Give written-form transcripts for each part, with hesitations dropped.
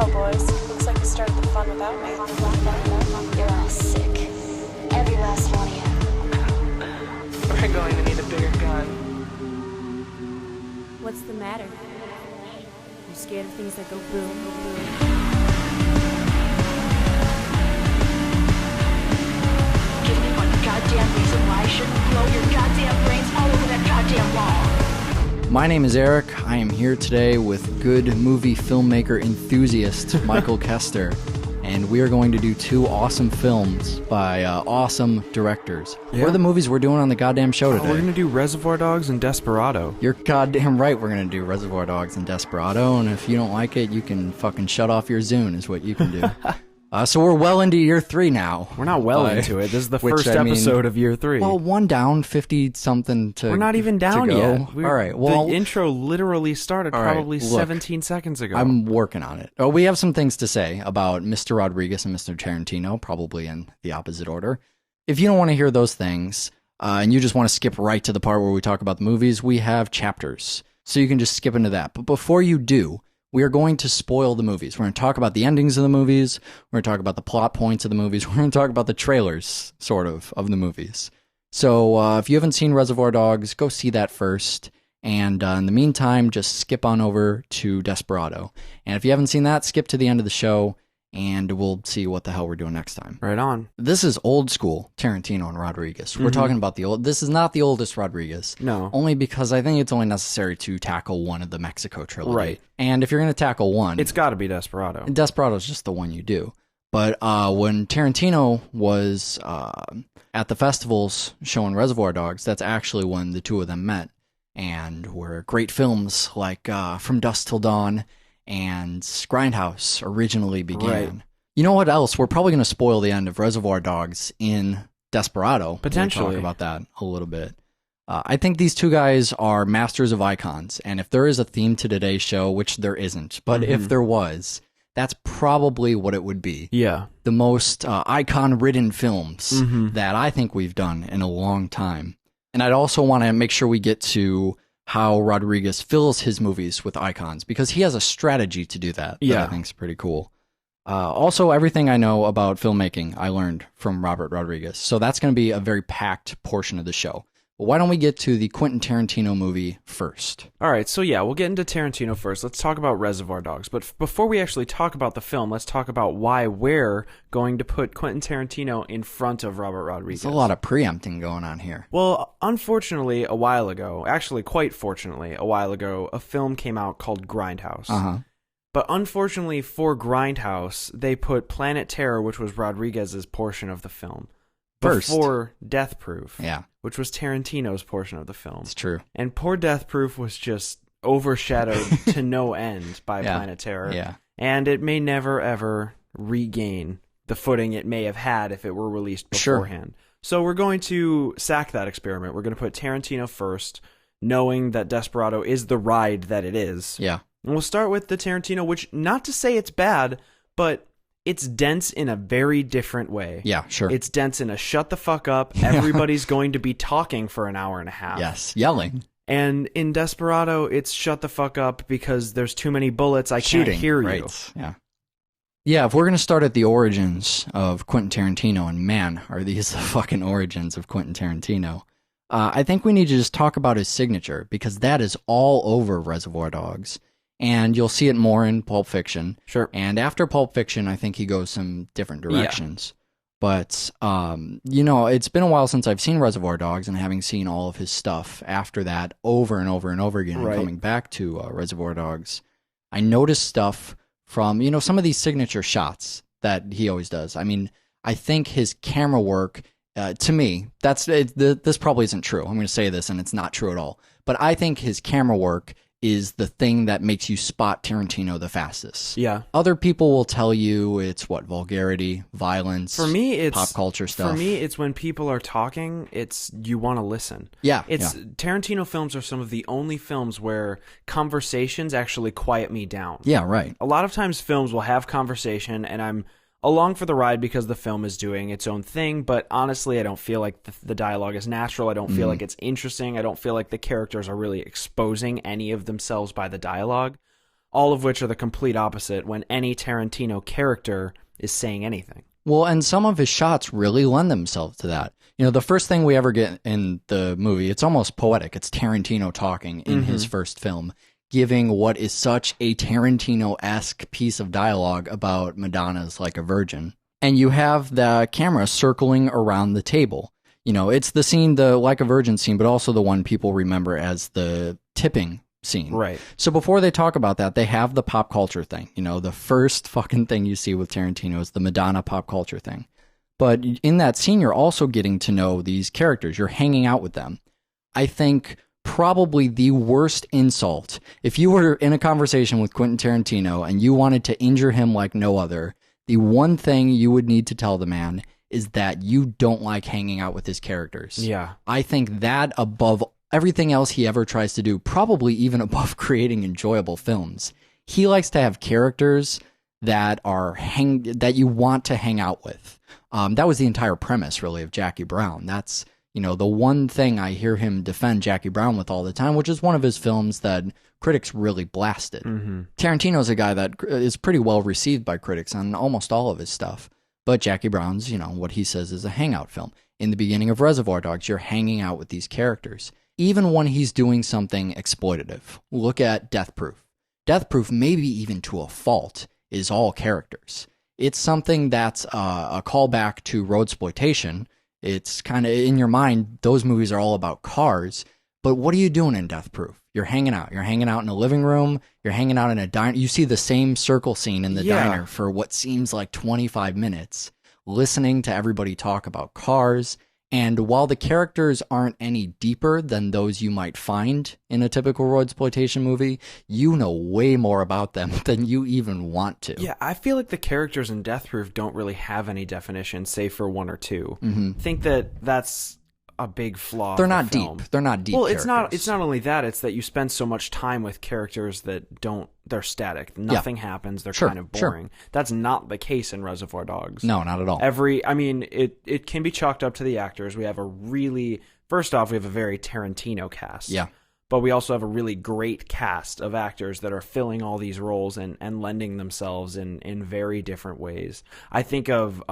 Well, boys, looks like you started the fun without me. You're all sick. Every last one of you. We're going to need a bigger gun. What's the matter? You scared of things that go boom, boom? Give me one goddamn reason why I shouldn't blow your goddamn brains all over that goddamn wall. My name is Eric. I am here today with good movie filmmaker enthusiast Michael Kester, and we are going to do two awesome films by awesome directors. Yeah. What are the movies we're doing on the goddamn show today? We're going to do Reservoir Dogs and Desperado. You're goddamn right we're going to do Reservoir Dogs and Desperado, and if you don't like it, you can fucking shut off your Zune is what you can do. So we're well into year 3 now. We're not well into it. This is the first I mean, episode of year 3. Well, one down, 50-something to We're not even down to go. yet. All right, well... The intro literally started all right, probably look, 17 seconds ago. I'm working on it. Oh, we have some things to say about Mr. Rodriguez and Mr. Tarantino, probably in the opposite order. If you don't want to hear those things, and you just want to skip right to the part where we talk about the movies, we have chapters. So you can just skip into that. But before you do, we are going to spoil the movies. We're going to talk about the endings of the movies. We're going to talk about the plot points of the movies. We're going to talk about the trailers, sort of the movies. So if you haven't seen Reservoir Dogs, go see that first. And in the meantime, just skip on over to Desperado. And if you haven't seen that, skip to the end of the show, and we'll see what the hell we're doing next time. Right on. This is old school Tarantino and Rodriguez. We're talking about the old... This is not the oldest Rodriguez. No. Only because I think it's only necessary to tackle one of the Mexico trilogy. Right. And if you're going to tackle one... It's got to be Desperado. Desperado's just the one you do. But when Tarantino was at the festivals showing Reservoir Dogs, that's actually when the two of them met. And were great films like From Dusk Till Dawn and Grindhouse originally began. Right. You know what else? We're probably going to spoil the end of Reservoir Dogs in Desperado. Potentially. We'll talk about that a little bit. I think these two guys are masters of icons, and if there is a theme to today's show, which there isn't, but if there was, that's probably what it would be. Yeah. The most icon-ridden films that I think we've done in a long time. And I'd also want to make sure we get to how Rodriguez fills his movies with icons, because he has a strategy to do that Yeah. I think is pretty cool. Also, everything I know about filmmaking, I learned from Robert Rodriguez. So that's going to be a very packed portion of the show. But why don't we get to the Quentin Tarantino movie first? All right, so yeah, we'll get into Tarantino first. Let's talk about Reservoir Dogs. But before we actually talk about the film, let's talk about why we're going to put Quentin Tarantino in front of Robert Rodriguez. There's a lot of preempting going on here. Well, unfortunately, a while ago, actually quite fortunately, a while ago, a film came out called Grindhouse. Uh-huh. But unfortunately for Grindhouse, they put Planet Terror, which was Rodriguez's portion of the film, First. before Death Proof, Yeah, which was Tarantino's portion of the film. it's true. And poor Death Proof was just overshadowed to no end by Yeah. Planet Terror. Yeah. And it may never, ever regain the footing it may have had if it were released Sure. beforehand. So we're going to sack that experiment. We're going to put Tarantino first, knowing that Desperado is the ride that it is. Yeah. And we'll start with the Tarantino, which, not to say it's bad, but it's dense in a very different way. Yeah, sure. It's dense in a shut the fuck up, everybody's going to be talking for an hour and a half. Yes, yelling. And in Desperado, it's shut the fuck up because there's too many bullets, I Shooting, can't hear you. right. Yeah. Yeah, if we're going to start at the origins of Quentin Tarantino, and man, are these the fucking origins of Quentin Tarantino, I think we need to just talk about his signature, because that is all over Reservoir Dogs. And you'll see it more in Pulp Fiction. Sure. And after Pulp Fiction, I think he goes some different directions. But, you know, it's been a while since I've seen Reservoir Dogs, and having seen all of his stuff after that over and over and over again, Right. and coming back to Reservoir Dogs, I noticed stuff from, you know, some of these signature shots that he always does. I mean, I think his camera work, to me, this probably isn't true. I'm going to say this, and it's not true at all. But I think his camera work is the thing that makes you spot Tarantino the fastest. Yeah. Other people will tell you it's vulgarity, violence, For me, it's pop culture stuff. For me, it's when people are talking, you want to listen. Yeah. Tarantino films are some of the only films where conversations actually quiet me down. Yeah, right. A lot of times films will have conversation and I'm along for the ride because the film is doing its own thing, but honestly, I don't feel like the dialogue is natural. I don't feel like it's interesting. I don't feel like the characters are really exposing any of themselves by the dialogue. all of which are the complete opposite when any Tarantino character is saying anything. Well, and some of his shots really lend themselves to that. You know, the first thing we ever get in the movie, it's almost poetic. It's Tarantino talking in his first film, giving what is such a Tarantino-esque piece of dialogue about Madonna's Like a Virgin. And you have the camera circling around the table. You know, it's the scene, the Like a Virgin scene, but also the one people remember as the tipping scene. Right. So before they talk about that, they have the pop culture thing. You know, the first fucking thing you see with Tarantino is the Madonna pop culture thing. But in that scene, you're also getting to know these characters. You're hanging out with them. I think probably the worst insult, if you were in a conversation with Quentin Tarantino and you wanted to injure him like no other, the one thing you would need to tell the man is that you don't like hanging out with his characters. Yeah. I think that above everything else he ever tries to do, probably even above creating enjoyable films, he likes to have characters that are that you want to hang out with. That was the entire premise, really, of Jackie Brown. That's, you know, the one thing I hear him defend Jackie Brown with all the time, which is one of his films that critics really blasted. Tarantino's a guy that is pretty well received by critics on almost all of his stuff. But Jackie Brown's, you know, what he says is a hangout film. In the beginning of Reservoir Dogs, you're hanging out with these characters. Even when he's doing something exploitative. Look at Death Proof. Death Proof, maybe even to a fault, is all characters. It's something that's a callback to roadsploitation. It's kind of in your mind, those movies are all about cars. But what are you doing in Death Proof? You're hanging out. You're hanging out in a living room. You're hanging out in a diner. You see the same circle scene in the diner for what seems like 25 minutes, listening to everybody talk about cars. And while the characters aren't any deeper than those you might find in a typical roadsploitation movie, you know way more about them than you even want to. Yeah, I feel like the characters in Death Proof don't really have any definition, save for one or two. I think that's a big flaw. They're of the not film. deep. They're not deep. Well, characters. it's not only that, it's that you spend so much time with characters that they're static. Nothing happens. They're kind of boring. That's not the case in Reservoir Dogs. No, not at all. It can be chalked up to the actors. We have first off, we have a very Tarantino cast. Yeah. But we also have a really great cast of actors that are filling all these roles and lending themselves in very different ways. I think of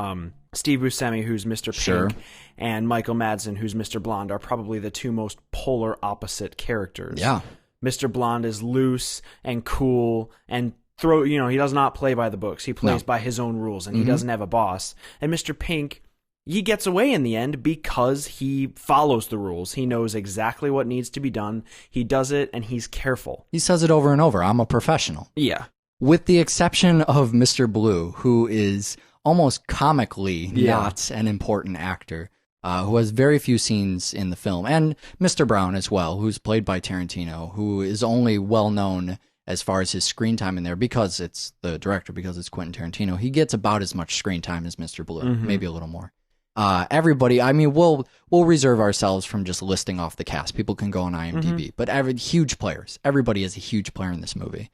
Steve Buscemi, who's Mr. Pink, and Michael Madsen, who's Mr. Blonde, are probably the two most polar opposite characters. Yeah. Mr. Blonde is loose and cool and he does not play by the books. He plays by his own rules, and he doesn't have a boss. And Mr. Pink, he gets away in the end because he follows the rules. He knows exactly what needs to be done. He does it, and he's careful. He says it over and over. I'm a professional. Yeah. With the exception of Mr. Blue, who is almost comically not an important actor, who has very few scenes in the film. And Mr. Brown as well, who's played by Tarantino, who is only well known as far as his screen time in there because it's the director, because it's Quentin Tarantino. He gets about as much screen time as Mr. Blue, maybe a little more. Everybody, I mean, we'll reserve ourselves from just listing off the cast. People can go on IMDb, but huge players. Everybody is a huge player in this movie.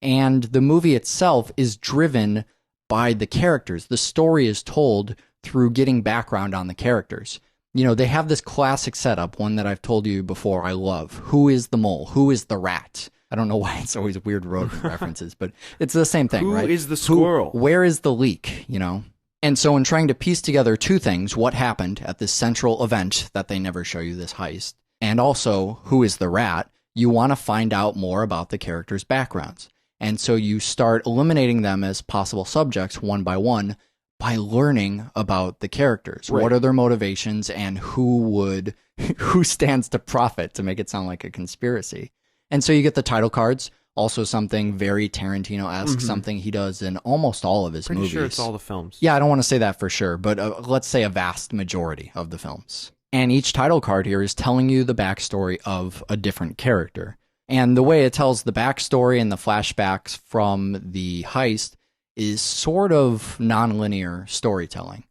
And the movie itself is driven by the characters. The story is told through getting background on the characters. You know, they have this classic setup, one that I've told you before I love. Who is the mole? Who is the rat? I don't know why it's always weird rodent references, but it's the same thing, right? Who is the squirrel? Where is the leak, you know? And so in trying to piece together two things, what happened at this central event that they never show you, this heist, and also who is the rat, you want to find out more about the characters' backgrounds. And so you start eliminating them as possible subjects one by one by learning about the characters. Right. What are their motivations and who stands to profit, to make it sound like a conspiracy. And so you get the title cards. Also something very Tarantino-esque, something he does in almost all of his movies. Pretty sure it's all the films. Yeah, I don't want to say that for sure, but let's say a vast majority of the films. And each title card here is telling you the backstory of a different character. And the way it tells the backstory and the flashbacks from the heist is sort of nonlinear storytelling.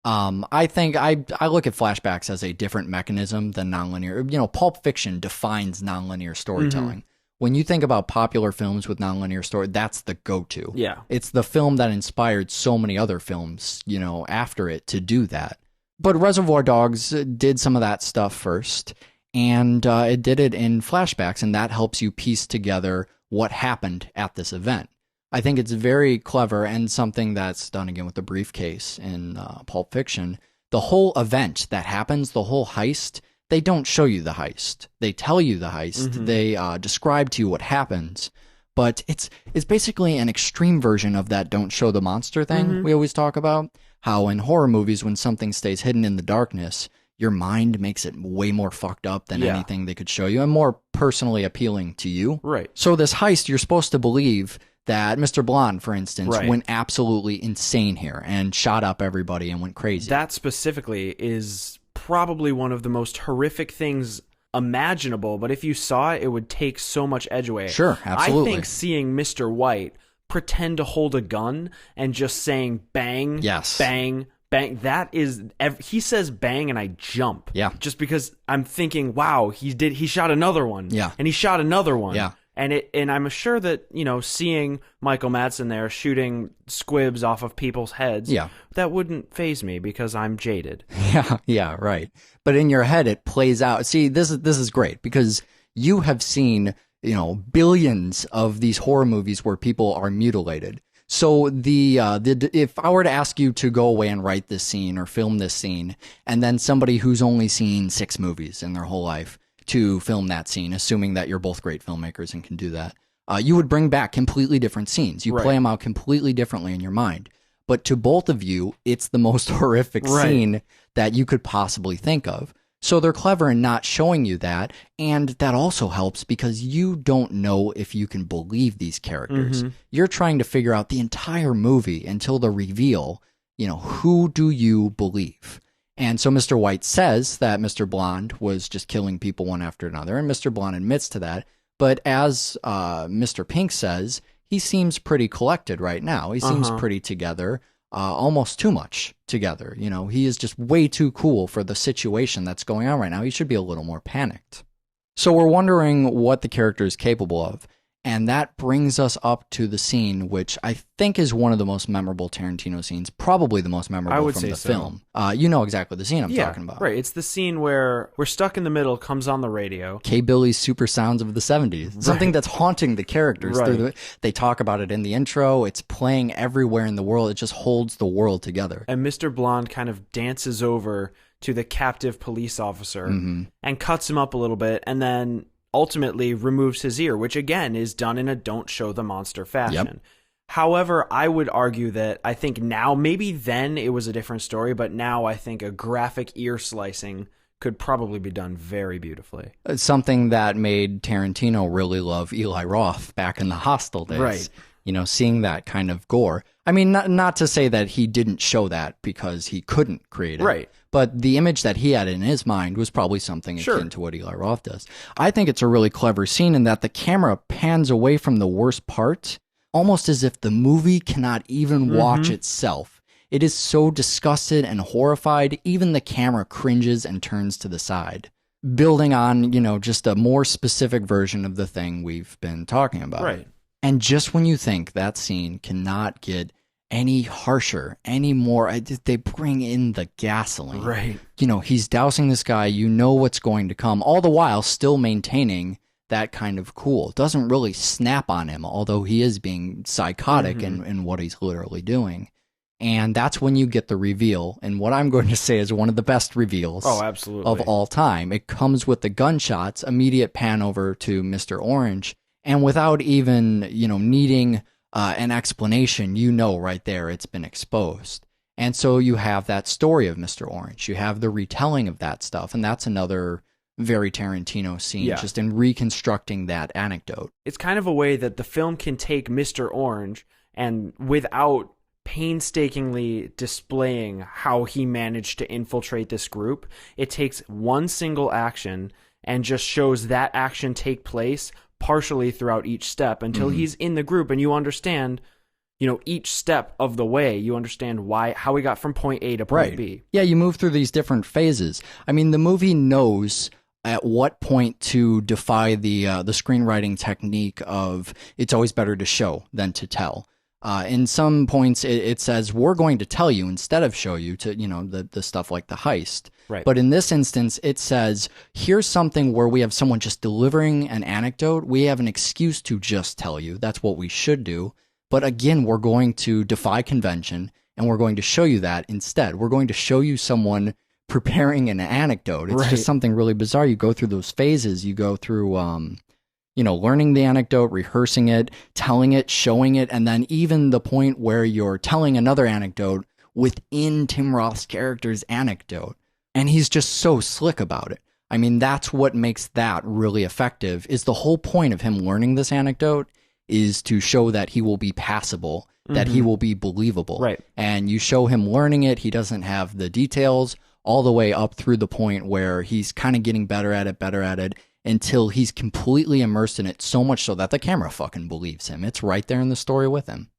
I think I look at flashbacks as a different mechanism than nonlinear. You know, Pulp Fiction defines nonlinear storytelling. When you think about popular films with nonlinear story, that's the go-to. Yeah. It's the film that inspired so many other films, you know, after it to do that. But Reservoir Dogs did some of that stuff first. and it did it in flashbacks, and that helps you piece together what happened at this event. I think it's very clever, and something that's done again with the briefcase in Pulp Fiction. The whole event that happens, the whole heist, they don't show you the heist. They tell you the heist. Mm-hmm. They describe to you what happens. But it's basically an extreme version of that don't show the monster thing we always talk about. How in horror movies, when something stays hidden in the darkness, your mind makes it way more fucked up than anything they could show you, and more personally appealing to you. Right. So this heist, you're supposed to believe that Mr. Blonde, for instance, went absolutely insane here and shot up everybody and went crazy. That specifically is probably one of the most horrific things imaginable, but if you saw it, it would take so much edge away. Sure, absolutely. I think seeing Mr. White pretend to hold a gun and just saying bang, bang, bang, that is, he says bang and I jump. Yeah. Just because I'm thinking, wow, he shot another one. Yeah. And he shot another one. Yeah. And I'm sure that, seeing Michael Madsen there shooting squibs off of people's heads, that wouldn't faze me because I'm jaded. Yeah, right. But in your head, it plays out. See, this is great because you have seen, billions of these horror movies where people are mutilated. So if I were to ask you to go away and write this scene or film this scene, and then somebody who's only seen 6 movies in their whole life to film that scene, assuming that you're both great filmmakers and can do that, you would bring back completely different scenes. You play them out completely differently in your mind. But to both of you, it's the most horrific scene that you could possibly think of. So they're clever in not showing you that, and that also helps because you don't know if you can believe these characters. You're trying to figure out the entire movie until the reveal, who do you believe? And so Mr. White says that Mr. Blonde was just killing people one after another, and Mr. Blonde admits to that. But as Mr. Pink says, he seems pretty collected right now. He seems pretty together, almost too much together. He is just way too cool for the situation that's going on right now. He should be a little more panicked. So we're wondering what the character is capable of. And that brings us up to the scene, which I think is one of the most memorable Tarantino scenes, probably the most memorable from the film. You know exactly the scene I'm talking about. Right. It's the scene where We're Stuck in the Middle comes on the radio. K-Billy's Super Sounds of the 70s. Something that's haunting the characters. They talk about it in the intro. It's playing everywhere in the world. It just holds the world together. And Mr. Blonde kind of dances over to the captive police officer and cuts him up a little bit, and then ultimately removes his ear, which again is done in a don't show the monster fashion. However, I would argue that I think now, maybe then it was a different story, but now I think a graphic ear slicing could probably be done very beautifully. It's something that made Tarantino really love Eli Roth back in the Hostel days. Right. Seeing that kind of gore. I mean, not to say that he didn't show that because he couldn't create it. Right. But the image that he had in his mind was probably something akin to what Eli Roth does. I think it's a really clever scene in that the camera pans away from the worst part, almost as if the movie cannot even watch itself. It is so disgusted and horrified, even the camera cringes and turns to the side, building on, just a more specific version of the thing we've been talking about. Right. And just when you think that scene cannot get any harsher, any more, they bring in the gasoline. Right. He's dousing this guy, what's going to come, all the while still maintaining that kind of cool. It doesn't really snap on him, although he is being psychotic in what he's literally doing. And that's when you get the reveal, and what I'm going to say is one of the best reveals of all time. It comes with the gunshots, immediate pan over to Mr. Orange, and without even, needing an explanation, right there it's been exposed. And so you have that story of Mr. Orange. You have the retelling of that stuff, and that's another very Tarantino scene, just in reconstructing that anecdote. It's kind of a way that the film can take Mr. Orange and without painstakingly displaying how he managed to infiltrate this group, it takes one single action and just shows that action take place partially throughout each step until he's in the group, and you understand, each step of the way. You understand how he got from point A to point B. Yeah, you move through these different phases. I mean, the movie knows at what point to defy the screenwriting technique of it's always better to show than to tell. In some points, it says we're going to tell you instead of show you to the stuff like the heist. Right. But in this instance, it says, here's something where we have someone just delivering an anecdote. We have an excuse to just tell you. That's what we should do. But again, we're going to defy convention, and we're going to show you that instead. We're going to show you someone preparing an anecdote. It's just something really bizarre. You go through those phases. You go through, learning the anecdote, rehearsing it, telling it, showing it, and then even the point where you're telling another anecdote within Tim Roth's character's anecdote. And he's just so slick about it. I mean, that's what makes that really effective, is the whole point of him learning this anecdote is to show that he will be passable, that he will be believable. Right. And you show him learning it. He doesn't have the details all the way up through the point where he's kind of getting better at it, until he's completely immersed in it, so much so that the camera fucking believes him. It's right there in the story with him.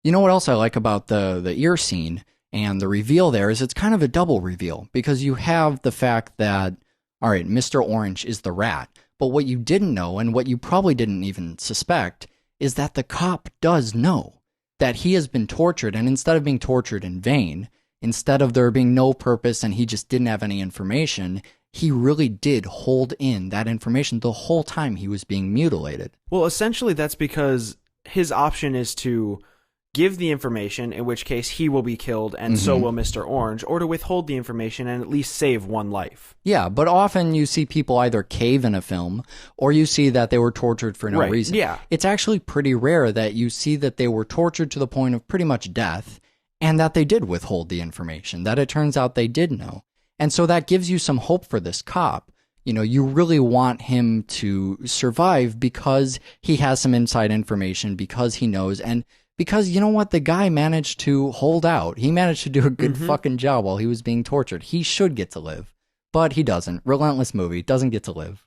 You know what else I like about the ear scene and the reveal there is it's kind of a double reveal, because you have the fact that, all right, Mr. Orange is the rat, but what you didn't know, and what you probably didn't even suspect, is that the cop does know that he has been tortured, and instead of being tortured in vain, instead of there being no purpose and he just didn't have any information, he really did hold in that information the whole time he was being mutilated. Well, essentially that's because his option is to give the information, in which case he will be killed and so will Mr. Orange, or to withhold the information and at least save one life. Yeah, but often you see people either cave in a film, or you see that they were tortured for no reason. Yeah. It's actually pretty rare that you see that they were tortured to the point of pretty much death, and that they did withhold the information, that it turns out they did know. And so that gives you some hope for this cop. You really want him to survive because he has some inside information, because he knows, and because, you know what, the guy managed to hold out. He managed to do a good fucking job while he was being tortured. He should get to live, but he doesn't. Relentless movie, doesn't get to live.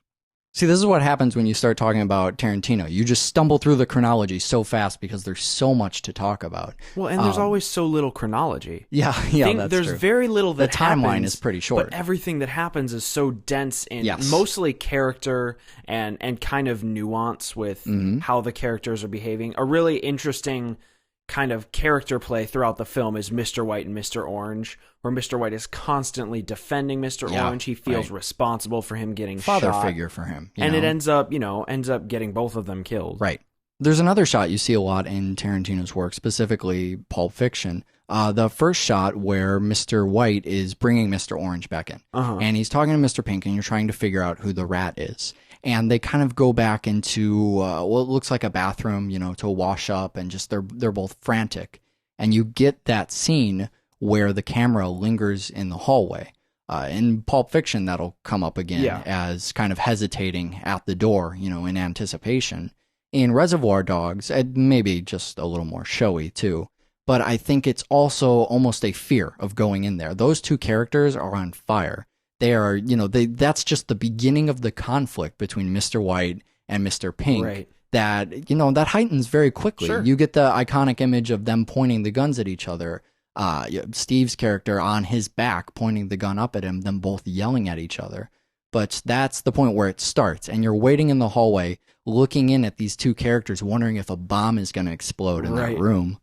See, this is what happens when you start talking about Tarantino. You just stumble through the chronology so fast because there's so much to talk about. Well, and there's always so little chronology. Yeah, that's there's true. very little that the timeline happens, is pretty short. But everything that happens is so dense in Yes. mostly character and kind of nuance with how the characters are behaving. A really interesting kind of character play throughout the film is Mr. White and Mr. Orange, where Mr. White is constantly defending Mr. Orange. He feels responsible for him getting Father shot. figure for him. And it ends up getting both of them killed. Right. There's another shot you see a lot in Tarantino's work, specifically Pulp Fiction. The first shot where Mr. White is bringing Mr. Orange back in. And he's talking to Mr. Pink, and you're trying to figure out who the rat is. And they kind of go back into what looks like a bathroom, to wash up, and just they're both frantic. And you get that scene where the camera lingers in the hallway. In Pulp Fiction, that'll come up again as kind of hesitating at the door, in anticipation. In Reservoir Dogs, maybe just a little more showy too. But I think it's also almost a fear of going in there. Those two characters are on fire. They are, that's just the beginning of the conflict between Mr. White and Mr. Pink. Right. That, that heightens very quickly. Sure. You get the iconic image of them pointing the guns at each other. Steve's character on his back pointing the gun up at him, them both yelling at each other. But that's the point where it starts, and you're waiting in the hallway, looking in at these two characters, wondering if a bomb is going to explode in that room.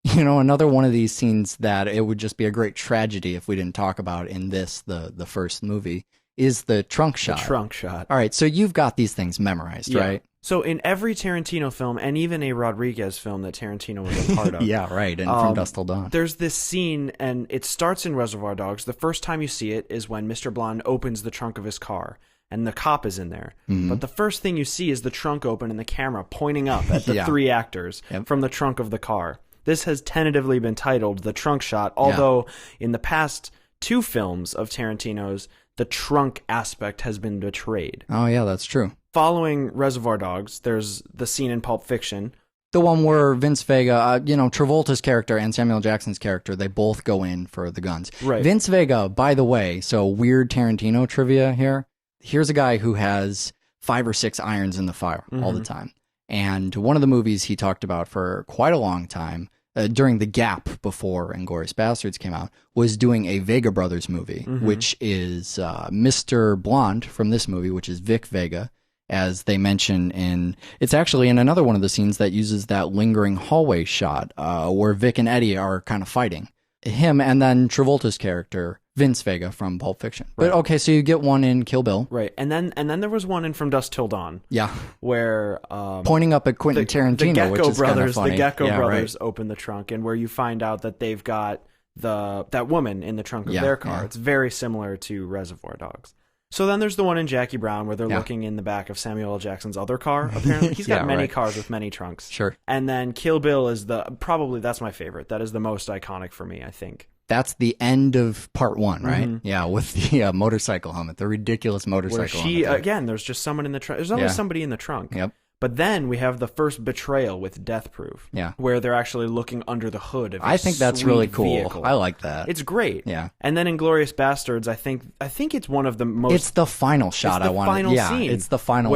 Another one of these scenes that it would just be a great tragedy if we didn't talk about in the first movie is the trunk shot. The trunk shot. All right, so you've got these things memorized, right? So in every Tarantino film, and even a Rodriguez film that Tarantino was a part of. Yeah, right, and From Dusk Till Dawn. There's this scene, and it starts in Reservoir Dogs. The first time you see it is when Mr. Blonde opens the trunk of his car, and the cop is in there. But the first thing you see is the trunk open and the camera pointing up at the three actors from the trunk of the car. This has tentatively been titled The Trunk Shot, although in the past two films of Tarantino's, the trunk aspect has been betrayed. Oh, yeah, that's true. Following Reservoir Dogs, there's the scene in Pulp Fiction. The one where Vince Vega, Travolta's character and Samuel Jackson's character, they both go in for the guns. Right. Vince Vega, by the way, so weird Tarantino trivia here. Here's a guy who has 5 or 6 irons in the fire all the time. And one of the movies he talked about for quite a long time, during the gap before Inglourious Basterds came out, was doing a Vega Brothers movie, which is Mr. Blonde from this movie, which is Vic Vega, as they mention it's actually in another one of the scenes that uses that lingering hallway shot where Vic and Eddie are kind of fighting. Him and then Travolta's character Vince Vega from Pulp Fiction. But okay, so you get one in Kill Bill. Right. And then there was one in From Dusk Till Dawn. Yeah. Where pointing up at Quentin Tarantino, which is kind of funny. The Gecko brothers open the trunk, and where you find out that they've got that woman in the trunk of their car. Yeah. It's very similar to Reservoir Dogs. So then there's the one in Jackie Brown where they're looking in the back of Samuel L. Jackson's other car, apparently. He's got many cars with many trunks. Sure. And then Kill Bill is probably that's my favorite. That is the most iconic for me, I think. That's the end of part 1, right? Mm-hmm. Yeah, with the motorcycle helmet, the ridiculous motorcycle helmet. Again, there's just someone in the trunk. There's always somebody in the trunk. Yep. But then we have the first betrayal with Death Proof. Yeah. Where they're actually looking under the hood of I think that's really cool. Vehicle. I like that. It's great. Yeah. And then Inglourious Bastards, I think it's one of the most... It's the final shot I wanted. Scene it's the final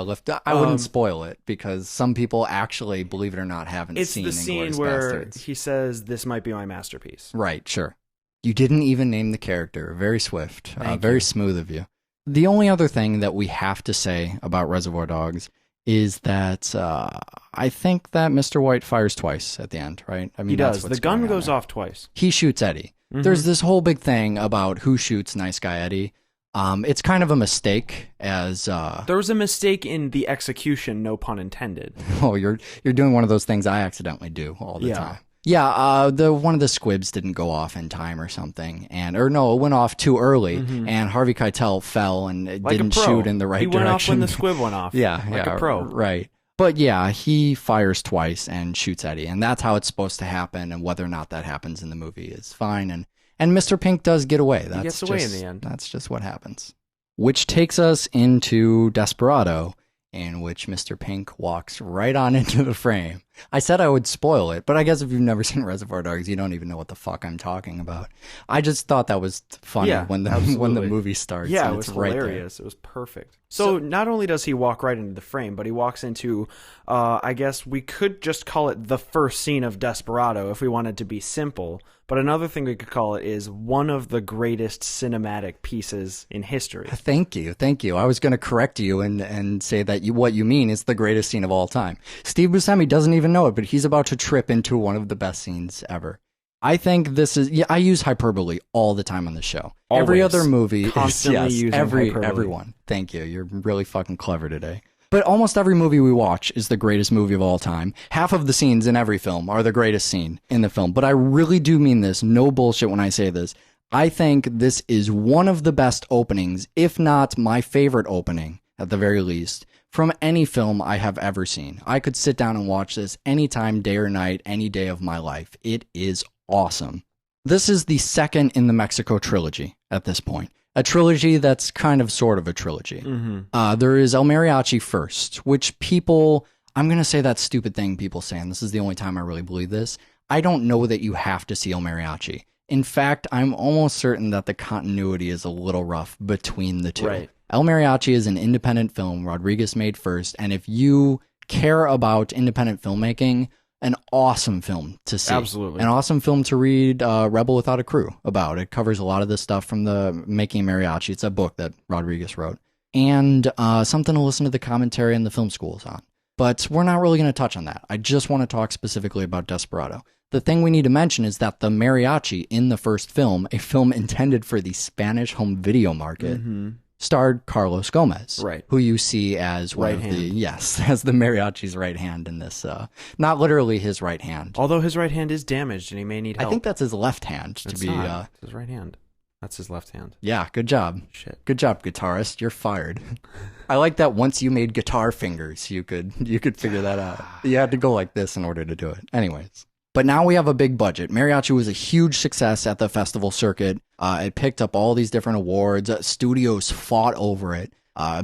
lift. I wouldn't spoil it because some people actually, believe it or not, haven't seen Inglourious Bastards. It's the scene where he says, "This might be my masterpiece." Right, sure. You didn't even name the character. Very swift. Very smooth of you. The only other thing that we have to say about Reservoir Dogs is that I think that Mr. White fires twice at the end, right? I mean, he does. The gun goes off twice. He shoots Eddie. Mm-hmm. There's this whole big thing about who shoots Nice Guy Eddie. It's kind of a mistake as... There was a mistake in the execution, no pun intended. Oh, you're doing one of those things I accidentally do all the time. Yeah, one of the squibs didn't go off in time or something, it went off too early, and Harvey Keitel fell and didn't shoot in the right direction. He went off when the squib went off. Like a pro. Right. But yeah, he fires twice and shoots Eddie, and that's how it's supposed to happen, and whether or not that happens in the movie is fine, and Mr. Pink does get away. He gets away in the end. That's just what happens. Which takes us into Desperado, in which Mr. Pink walks right on into the frame. I said I would spoil it, but I guess if you've never seen Reservoir Dogs, you don't even know what the fuck I'm talking about. I just thought that was funny when the movie starts. Yeah, it was hilarious. It was perfect. So not only does he walk right into the frame, but he walks into, I guess we could just call it the first scene of Desperado if we wanted to be simple. But another thing we could call it is one of the greatest cinematic pieces in history. Thank you. I was going to correct you and say that what you mean is the greatest scene of all time. Steve Buscemi doesn't even know it, but he's about to trip into one of the best scenes ever. I think this is... I use hyperbole all the time on the show. Always. Every other movie constantly is... using hyperbole. Everyone. Thank you. You're really fucking clever today. But almost every movie we watch is the greatest movie of all time. Half of the scenes in every film are the greatest scene in the film. But I really do mean this. No bullshit when I say this. I think this is one of the best openings, if not my favorite opening, at the very least, from any film I have ever seen. I could sit down and watch this anytime, day or night, any day of my life. It is awesome. This is the second in the Mexico trilogy at this point. A trilogy that's kind of sort of a trilogy. Mm-hmm. There is El Mariachi first, which people... I'm going to say that stupid thing people say, and this is the only time I really believe this. I don't know that you have to see El Mariachi. In fact, I'm almost certain that the continuity is a little rough between the two. Right. El Mariachi is an independent film Rodriguez made first, and if you care about independent filmmaking, an awesome film to see. Absolutely. An awesome film to read Rebel Without a Crew about. It covers a lot of this stuff from the Making of Mariachi. It's a book that Rodriguez wrote. And something to listen to the commentary in the film schools on. But we're not really going to touch on that. I just want to talk specifically about Desperado. The thing we need to mention is that the mariachi in the first film, a film intended for the Spanish home video market, starred Carlos Gomez, right? Who you see as one right of hand. as the mariachi's right hand in this. Not literally his right hand, although his right hand is damaged and he may need help. I think that's his left hand. It's his right hand. That's his left hand. Yeah, good job. Shit. Good job, guitarist. You're fired. I like that once you made guitar fingers, you could figure that out. You had to go like this in order to do it. Anyways. But now we have a big budget. Mariachi was a huge success at the festival circuit. It picked up all these different awards. Studios fought over it.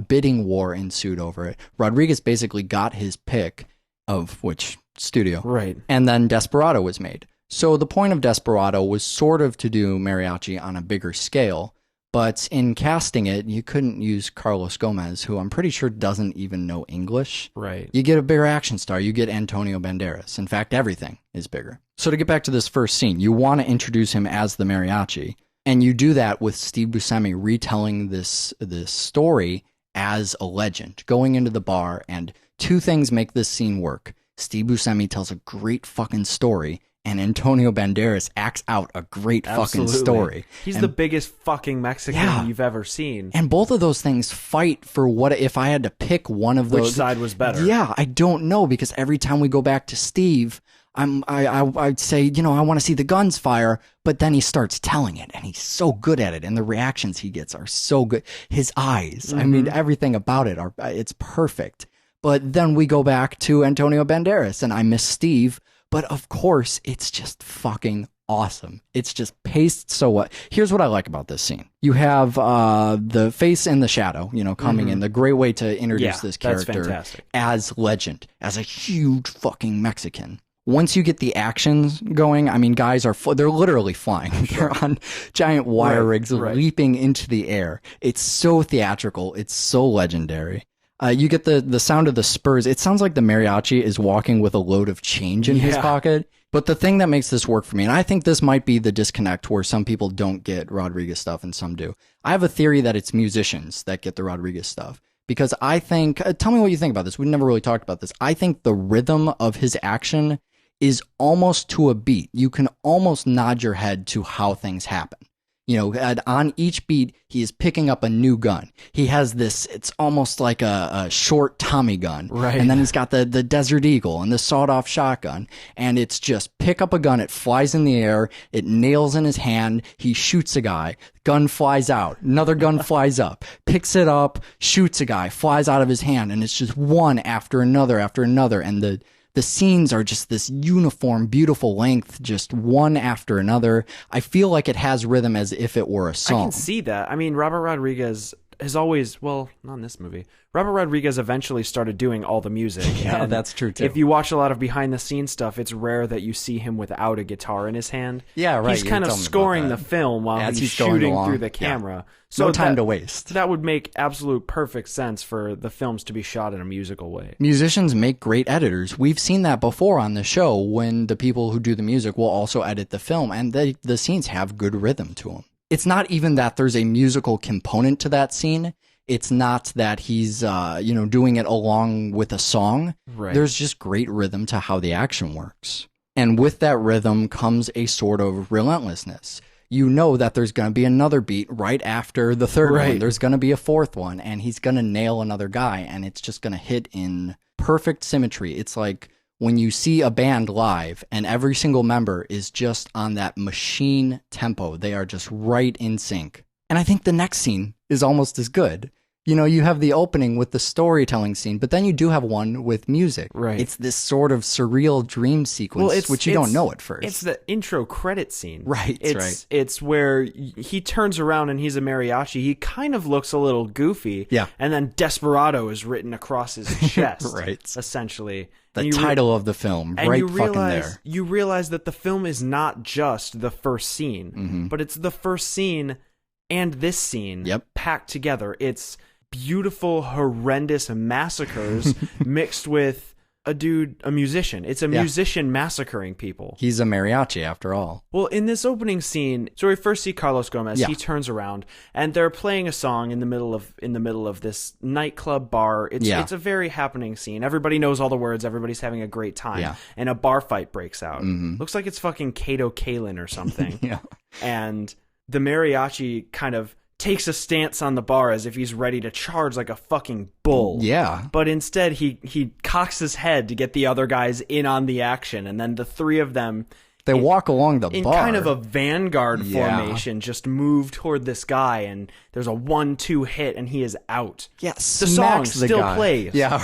Bidding war ensued over it. Rodriguez basically got his pick of which studio. Right. And then Desperado was made. So the point of Desperado was sort of to do mariachi on a bigger scale. But in casting it, you couldn't use Carlos Gomez, who I'm pretty sure doesn't even know English. Right. You get a bigger action star. You get Antonio Banderas. In fact, everything is bigger. So to get back to this first scene, you want to introduce him as the mariachi. And you do that with Steve Buscemi retelling this story as a legend, going into the bar. And two things make this scene work. Steve Buscemi tells a great fucking story. and Antonio Banderas acts out a great fucking story. He's the biggest fucking Mexican you've ever seen. And both of those things fight for what if I had to pick one of those. Which side was better? Yeah, I don't know, because every time we go back to Steve, I'd say, you know, I want to see the guns fire, but then he starts telling it, and he's so good at it, and the reactions he gets are so good. His eyes, I mean, everything about it it's perfect. But then we go back to Antonio Banderas, and I miss Steve. But of course, it's just fucking awesome. It's just paced so well. Here's what I like about this scene. You have the face in the shadow, you know, coming in. The great way to introduce this character as legend, as a huge fucking Mexican. Once you get the actions going, I mean, guys they're literally flying. They're on giant wire rigs leaping into the air. It's so theatrical. It's so legendary. You get the sound of the spurs. It sounds like the mariachi is walking with a load of change in his pocket. But the thing that makes this work for me, and I think this might be the disconnect where some people don't get Rodriguez stuff and some do. I have a theory that it's musicians that get the Rodriguez stuff. Because I think, tell me what you think about this. We never really talked about this. I think the rhythm of his action is almost to a beat. You can almost nod your head to how things happen. You know, on each beat, he is picking up a new gun. He has this, it's almost like a short Tommy gun. Right. And then he's got the Desert Eagle and the sawed-off shotgun. And it's just pick up a gun, it flies in the air, it nails in his hand, he shoots a guy, gun flies out, another gun flies up, picks it up, shoots a guy, flies out of his hand, and it's just one after another, and the scenes are just this uniform, beautiful length, just one after another. I feel like it has rhythm as if it were a song. I can see that. I mean, Robert Rodriguez has always, well, not in this movie. Robert Rodriguez eventually started doing all the music. Yeah, that's true too. If you watch a lot of behind the scenes stuff, it's rare that you see him without a guitar in his hand. Yeah, right. He's kind of scoring the film while he's shooting through the camera. Yeah. So no time to waste. That would make absolute perfect sense for the films to be shot in a musical way. Musicians make great editors. We've seen that before on the show when the people who do the music will also edit the film, and the scenes have good rhythm to them. It's not even that there's a musical component to that scene. It's not that he's, doing it along with a song. Right. There's just great rhythm to how the action works. And with that rhythm comes a sort of relentlessness. You know that there's going to be another beat right after the third one. There's going to be a fourth one, and he's going to nail another guy, and it's just going to hit in perfect symmetry. It's like when you see a band live and every single member is just on that machine tempo. They are just right in sync. And I think the next scene is almost as good. You know, you have the opening with the storytelling scene, but then you do have one with music. Right. It's this sort of surreal dream sequence, which you don't know at first. It's the intro credit scene. Right, It's where he turns around and he's a mariachi. He kind of looks a little goofy. Yeah. And then Desperado is written across his chest. Right. Essentially. The title of the film, right fucking there. You realize that the film is not just the first scene, but it's the first scene and this scene packed together. It's beautiful, horrendous massacres mixed with a musician. It's a musician massacring people. He's a mariachi after all. Well, in this opening scene, so we first see Carlos Gomez. He turns around and they're playing a song in the middle of this nightclub bar. It's a very happening scene. Everybody knows all the words. Everybody's having a great time. And a bar fight breaks out. Looks like it's fucking Kato Kalin or something. And the mariachi kind of takes a stance on the bar as if he's ready to charge like a fucking bull. Yeah. But instead he cocks his head to get the other guys in on the action, and then the three of them They walk along the in bar. kind of a vanguard formation, just move toward this guy, and there's a 1-2 hit, and he is out. Yeah, the song still plays. Yeah,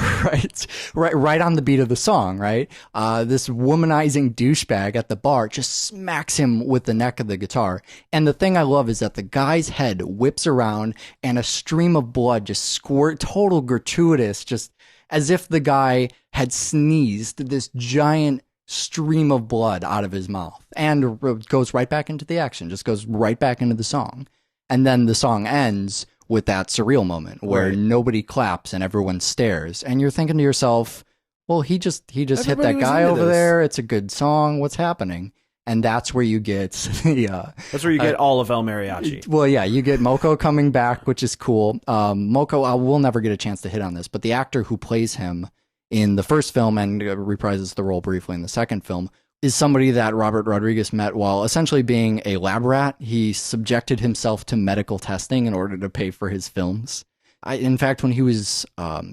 right on the beat of the song, right? This womanizing douchebag at the bar just smacks him with the neck of the guitar. And the thing I love is that the guy's head whips around, and a stream of blood just squirt, total gratuitous, just as if the guy had sneezed this giant stream of blood out of his mouth, and goes right back into the action, just goes right back into the song. And then the song ends with that surreal moment where nobody claps and everyone stares, and you're thinking to yourself, well, he just hit that guy over there. It's a good song. What's happening? And that's where you get that's where you get all of El Mariachi. Well, yeah, you get Moco coming back, which is cool. Moco, we'll never get a chance to hit on this, but the actor who plays him in the first film and reprises the role briefly in the second film is somebody that Robert Rodriguez met while essentially being a lab rat. He subjected himself to medical testing in order to pay for his films. In fact, when he was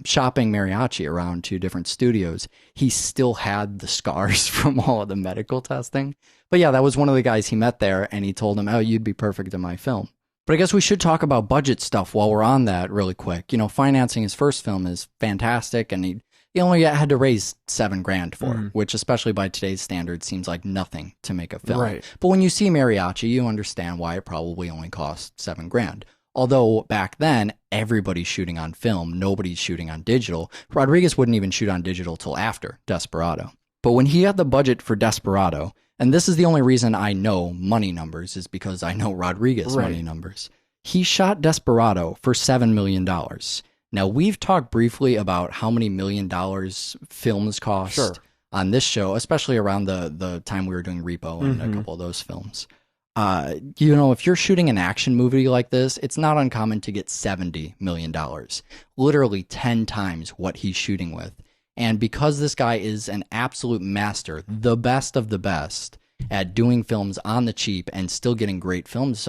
shopping mariachi around to different studios, he still had the scars from all of the medical testing. But yeah, that was one of the guys he met there, and he told him, oh, you'd be perfect in my film. But I guess we should talk about budget stuff while we're on that really quick. You know, financing his first film is fantastic, and he only had to raise $7,000 for it, which especially by today's standards seems like nothing to make a film. Right. But when you see mariachi, you understand why it probably only cost $7,000. Although back then, everybody's shooting on film, nobody's shooting on digital. Rodriguez wouldn't even shoot on digital till after Desperado. But when he had the budget for Desperado, and this is the only reason I know money numbers is because I know Rodriguez money numbers, he shot Desperado for $7 million. Now, we've talked briefly about how many $1 million films cost on this show, especially around the time we were doing Repo and a couple of those films. You know, if you're shooting an action movie like this, it's not uncommon to get $70 million, literally 10 times what he's shooting with. And because this guy is an absolute master, the best of the best at doing films on the cheap and still getting great films,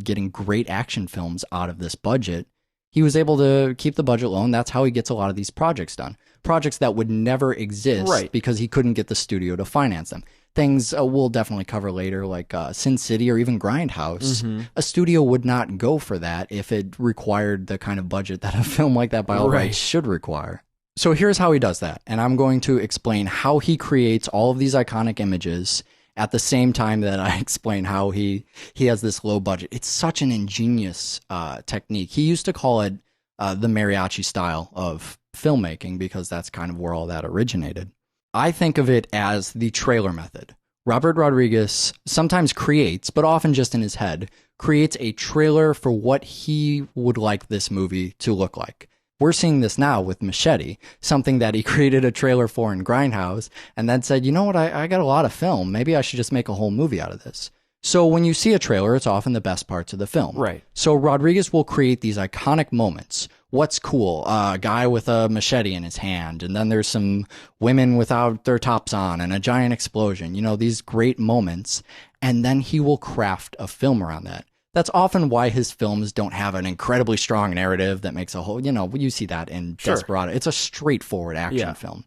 getting great action films out of this budget, he was able to keep the budget low, and that's how he gets a lot of these projects done. Projects that would never exist because he couldn't get the studio to finance them. Things we'll definitely cover later, like Sin City or even Grindhouse. A studio would not go for that if it required the kind of budget that a film like that by all rights should require. So here's how he does that, and I'm going to explain how he creates all of these iconic images at the same time that I explain how he has this low budget. It's such an ingenious technique. He used to call it the mariachi style of filmmaking because that's kind of where all that originated. I think of it as the trailer method. Robert Rodriguez sometimes creates, but often just in his head, creates a trailer for what he would like this movie to look like. We're seeing this now with Machete, something that he created a trailer for in Grindhouse, and then said, you know what, I got a lot of film. Maybe I should just make a whole movie out of this. So when you see a trailer, it's often the best parts of the film. Right. So Rodriguez will create these iconic moments. What's cool? A guy with a machete in his hand, and then there's some women without their tops on, and a giant explosion. You know, these great moments, and then he will craft a film around that. That's often why his films don't have an incredibly strong narrative that makes a whole, you know, you see that in Desperado. It's a straightforward action film.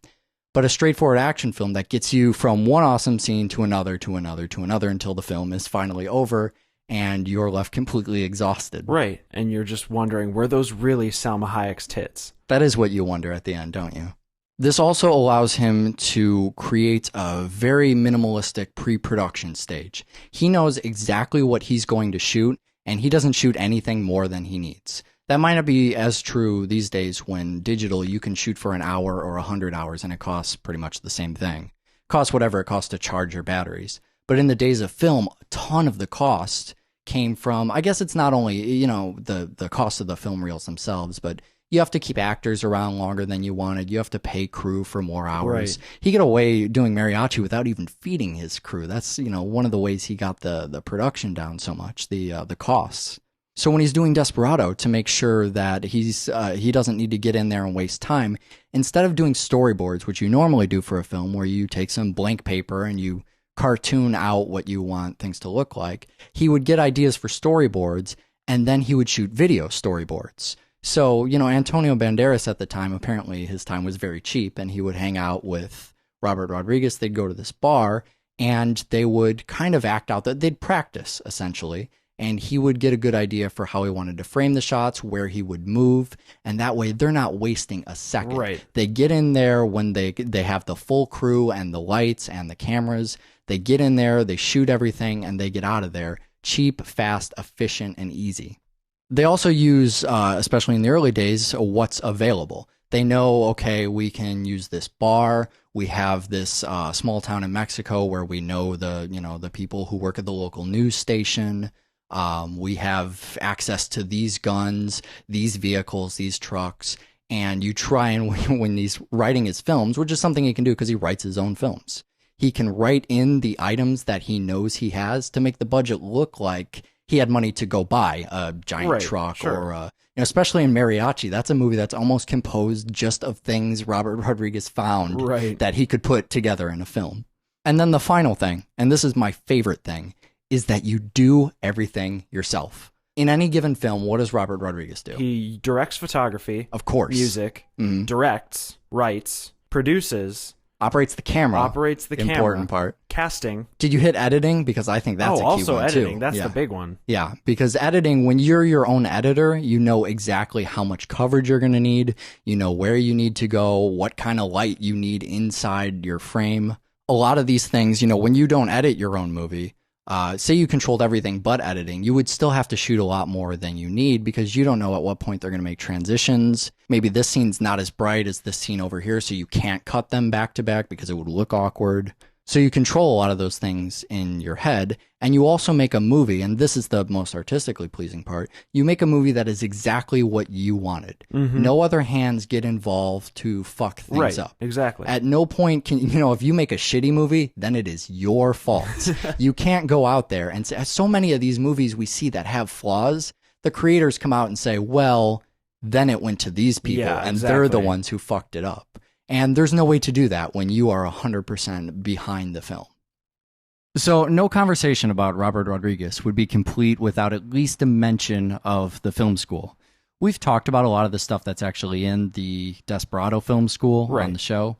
But a straightforward action film that gets you from one awesome scene to another, to another, to another until the film is finally over and you're left completely exhausted. Right. And you're just wondering, were those really Salma Hayek's tits? That is what you wonder at the end, don't you? This also allows him to create a very minimalistic pre-production stage. He knows exactly what he's going to shoot, and he doesn't shoot anything more than he needs. That might not be as true these days when digital, you can shoot for an hour or 100 hours, and it costs pretty much the same thing. It costs whatever it costs to charge your batteries. But in the days of film, a ton of the cost came from, I guess it's not only, you know, the cost of the film reels themselves, but you have to keep actors around longer than you wanted. You have to pay crew for more hours. He got away doing mariachi without even feeding his crew. That's, you know, one of the ways he got the production down so much, the costs. So when he's doing Desperado, to make sure that he doesn't need to get in there and waste time, instead of doing storyboards, which you normally do for a film, where you take some blank paper and you cartoon out what you want things to look like, he would get ideas for storyboards, and then he would shoot video storyboards. So, you know, Antonio Banderas at the time, apparently his time was very cheap, and he would hang out with Robert Rodriguez. They'd go to this bar, and they would kind of act out that they'd practice, essentially, and he would get a good idea for how he wanted to frame the shots, where he would move, and that way they're not wasting a second. Right. They get in there when they have the full crew and the lights and the cameras. They get in there, they shoot everything, and they get out of there. Cheap, fast, efficient, and easy. They also use, especially in the early days, what's available. They know, okay, we can use this bar. We have this small town in Mexico where we know the people who work at the local news station. We have access to these guns, these vehicles, these trucks. And you try and when he's writing his films, which is something he can do because he writes his own films, he can write in the items that he knows he has to make the budget look like he had money to go buy a giant truck or, you know, especially in Mariachi. That's a movie that's almost composed just of things Robert Rodriguez found that he could put together in a film. And then the final thing, and this is my favorite thing, is that you do everything yourself. In any given film, what does Robert Rodriguez do? He directs photography, Of course. music, directs, writes, produces, Operates the camera. Important part. casting. Did you hit editing? Because I think that's a key also one editing. too. That's Yeah. the big one. Yeah, because editing, when you're your own editor, you know exactly how much coverage you're going to need. You know where you need to go, what kind of light you need inside your frame. A lot of these things, when you don't edit your own movie, say you controlled everything but editing, you would still have to shoot a lot more than you need because you don't know at what point they're going to make transitions. Maybe this scene's not as bright as this scene over here, so you can't cut them back to back because it would look awkward. So you control a lot of those things in your head, and you also make a movie, and this is the most artistically pleasing part, you make a movie that is exactly what you wanted. No other hands get involved to fuck things up. Exactly. At no point can, if you make a shitty movie, then it is your fault. You can't go out there and say, so many of these movies we see that have flaws, the creators come out and say, well, then it went to these people, and they're the ones who fucked it up. And there's no way to do that when you are 100% behind the film. So no conversation about Robert Rodriguez would be complete without at least a mention of the film school. We've talked about a lot of the stuff that's actually in the Desperado film school on the show.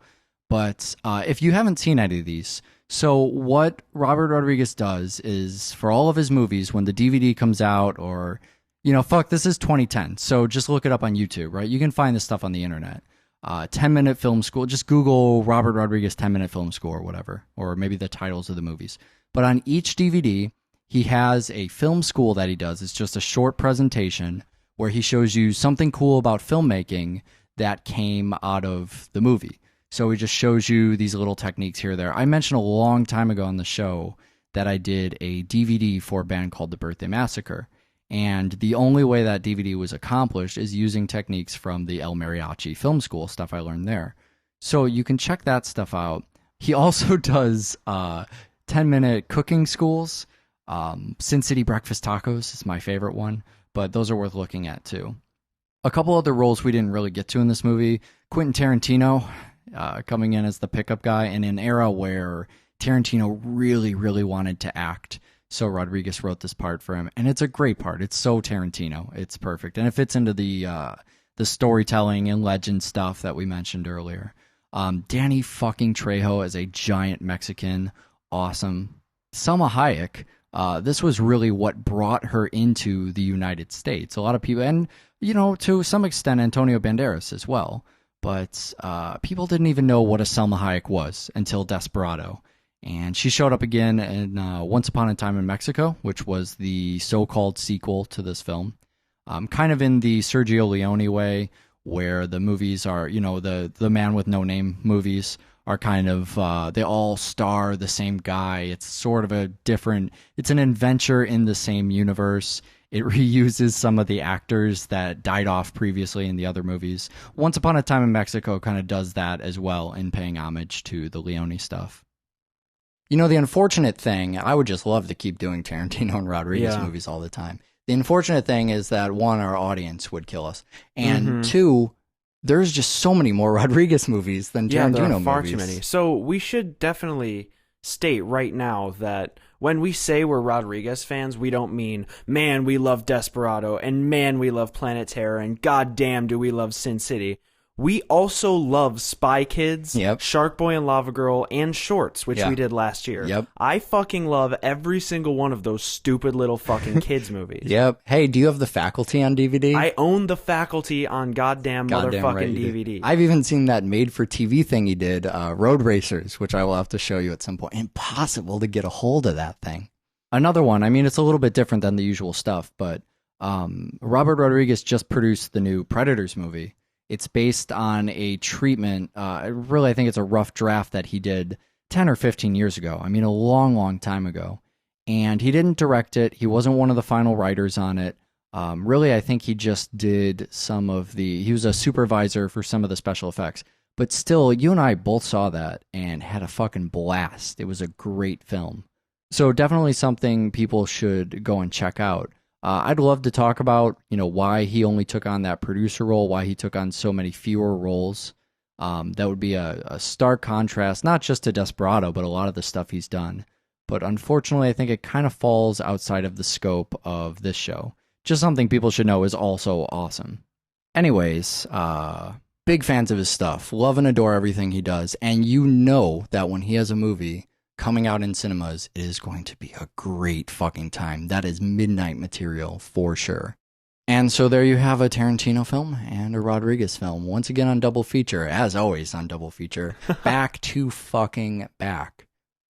But if you haven't seen any of these, so what Robert Rodriguez does is for all of his movies, when the DVD comes out or, this is 2010. So just look it up on YouTube, right? You can find this stuff on the internet. 10-minute film school. Just Google Robert Rodriguez 10-minute film school or whatever, or maybe the titles of the movies. But on each DVD, he has a film school that he does. It's just a short presentation where he shows you something cool about filmmaking that came out of the movie. So he just shows you these little techniques here or there. I mentioned a long time ago on the show that I did a DVD for a band called The Birthday Massacre. And the only way that DVD was accomplished is using techniques from the El Mariachi Film School, stuff I learned there. So you can check that stuff out. He also does 10-minute cooking schools. Sin City Breakfast Tacos is my favorite one, but those are worth looking at too. A couple other roles we didn't really get to in this movie. Quentin Tarantino coming in as the pickup guy in an era where Tarantino really, really wanted to act. So Rodriguez wrote this part for him, and it's a great part. It's so Tarantino. It's perfect, and it fits into the storytelling and legend stuff that we mentioned earlier. Danny fucking Trejo as a giant Mexican, awesome. Salma Hayek, this was really what brought her into the United States. A lot of people, and to some extent Antonio Banderas as well, but people didn't even know what a Salma Hayek was until Desperado. And she showed up again in Once Upon a Time in Mexico, which was the so-called sequel to this film. Kind of in the Sergio Leone way, where the movies are, the Man with No Name movies are kind of, they all star the same guy. It's sort of it's an adventure in the same universe. It reuses some of the actors that died off previously in the other movies. Once Upon a Time in Mexico kind of does that as well in paying homage to the Leone stuff. The unfortunate thing, I would just love to keep doing Tarantino and Rodriguez movies all the time. The unfortunate thing is that, one, our audience would kill us. And two, there's just so many more Rodriguez movies than Tarantino there are movies. far too many. So we should definitely state right now that when we say we're Rodriguez fans, we don't mean, man, we love Desperado, and man, we love Planet Terror, and goddamn, do we love Sin City. We also love Spy Kids, Shark Boy and Lava Girl, and Shorts, which we did last year. I fucking love every single one of those stupid little fucking kids movies. Hey, do you have The Faculty on DVD? I own The Faculty on goddamn motherfucking DVD. I've even seen that made-for-TV thing he did, Road Racers, which I will have to show you at some point. Impossible to get a hold of that thing. Another one, it's a little bit different than the usual stuff, but Robert Rodriguez just produced the new Predators movie. It's based on a treatment, really I think it's a rough draft that he did 10 or 15 years ago. A long, long time ago. And he didn't direct it. He wasn't one of the final writers on it. Really, I think he just did he was a supervisor for some of the special effects. But still, you and I both saw that and had a fucking blast. It was a great film. So definitely something people should go and check out. I'd love to talk about, why he only took on that producer role, why he took on so many fewer roles. That would be a stark contrast, not just to Desperado, but a lot of the stuff he's done. But unfortunately, I think it kind of falls outside of the scope of this show. Just something people should know is also awesome. Anyways, big fans of his stuff. Love and adore everything he does. And you know that when he has a movie coming out in cinemas, it is going to be a great fucking time. That is midnight material for sure. And so there you have a Tarantino film and a Rodriguez film. Once again on double feature, as always on double feature. Back to fucking back.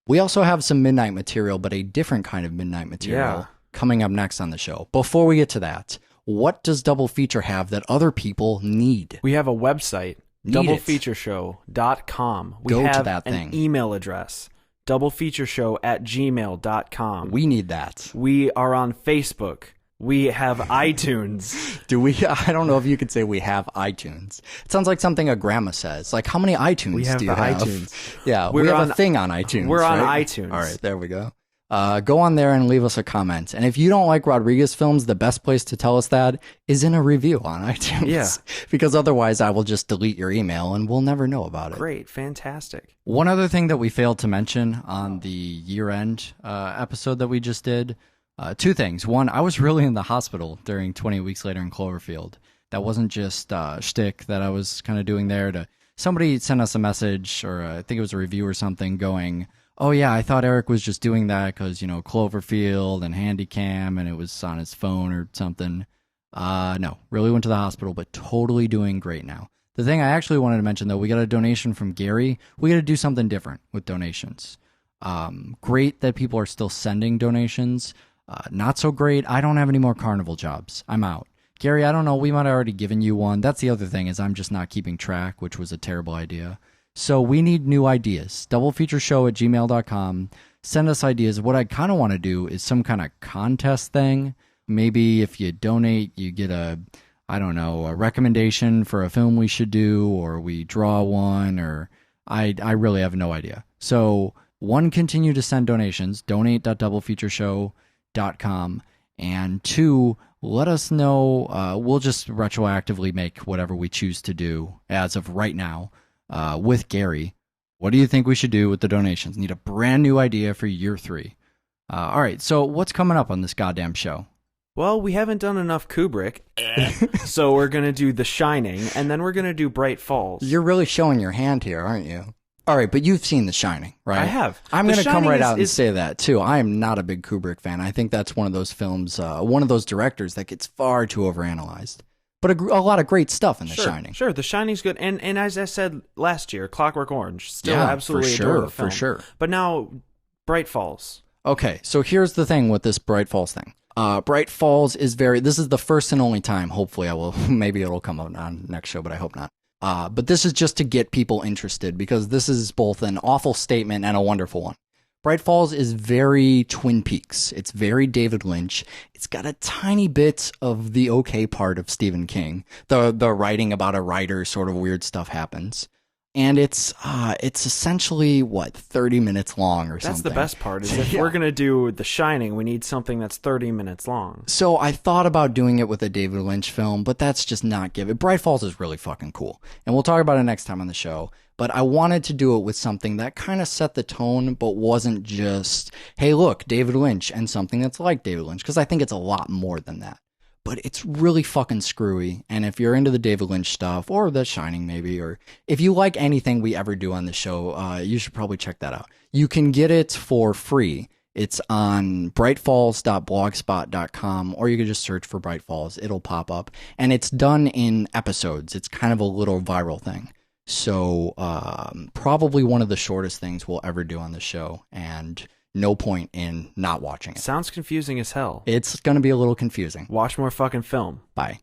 We also have some midnight material, but a different kind of midnight material coming up next on the show. Before we get to that, what does double feature have that other people need? We have a website, doublefeatureshow.com. We Go have to that thing. An email address, doublefeatureshow@gmail.com. We need that. We are on Facebook. We have iTunes. Do we? I don't know if you could say we have iTunes. It sounds like something a grandma says. Like, how many iTunes do you have? iTunes. Yeah, we have a thing on iTunes. We're on right? iTunes. All right, there we go. Go on there and leave us a comment. And if you don't like Rodriguez films, the best place to tell us that is in a review on iTunes. Yeah. Because otherwise I will just delete your email and we'll never know about it. Great. Fantastic. One other thing that we failed to mention on the year-end episode that we just did, two things. One, I was really in the hospital during 20 Weeks Later in Cloverfield. That wasn't just shtick that I was kind of doing there. Somebody sent us a message, or I think it was a review or something, going, oh yeah, I thought Eric was just doing that because, Cloverfield and Handycam and it was on his phone or something. No, really went to the hospital, but totally doing great now. The thing I actually wanted to mention, though, we got a donation from Gary. We got to do something different with donations. Great that people are still sending donations. Not so great. I don't have any more carnival jobs. I'm out. Gary, I don't know. We might have already given you one. That's the other thing, is I'm just not keeping track, which was a terrible idea. So we need new ideas. Doublefeatureshow@gmail.com. Send us ideas. What I kind of want to do is some kind of contest thing. Maybe if you donate, you get a recommendation for a film we should do, or we draw one, or I really have no idea. So one, continue to send donations. Donate.doublefeatureshow.com. And two, let us know. We'll just retroactively make whatever we choose to do as of right now with Gary. What do you think we should do with the donations? Need a brand new idea for year 3. All right, so what's coming up on this goddamn show? Well, we haven't done enough Kubrick, so we're going to do The Shining, and then we're going to do Bright Falls. You're really showing your hand here, aren't you? All right, but you've seen The Shining, right? I have. I'm going to come right out and say that, too. I am not a big Kubrick fan. I think that's one of those films, one of those directors that gets far too overanalyzed. But a lot of great stuff in The Shining. Sure, The Shining's good. And as I said last year, Clockwork Orange, still absolutely adore the film. For sure. But now, Bright Falls. Okay, so here's the thing with this Bright Falls thing. Bright Falls is this is the first and only time, hopefully maybe it'll come out on next show, but I hope not. But this is just to get people interested, because this is both an awful statement and a wonderful one. Bright Falls is very Twin Peaks. It's very David Lynch. It's got a tiny bit of the okay part of Stephen King. The writing about a writer sort of weird stuff happens. And it's essentially, 30 minutes long or something. That's the best part, is if we're going to do The Shining, we need something that's 30 minutes long. So I thought about doing it with a David Lynch film, but that's just not given. Bright Falls is really fucking cool. And we'll talk about it next time on the show. But I wanted to do it with something that kind of set the tone, but wasn't just, hey, look, David Lynch, and something that's like David Lynch, because I think it's a lot more than that. But it's really fucking screwy, and if you're into the David Lynch stuff, or The Shining maybe, or if you like anything we ever do on the show, you should probably check that out. You can get it for free. It's on brightfalls.blogspot.com, or you can just search for Bright Falls. It'll pop up, and it's done in episodes. It's kind of a little viral thing. So probably one of the shortest things we'll ever do on the show, and no point in not watching it. Sounds confusing as hell. It's going to be a little confusing. Watch more fucking film. Bye.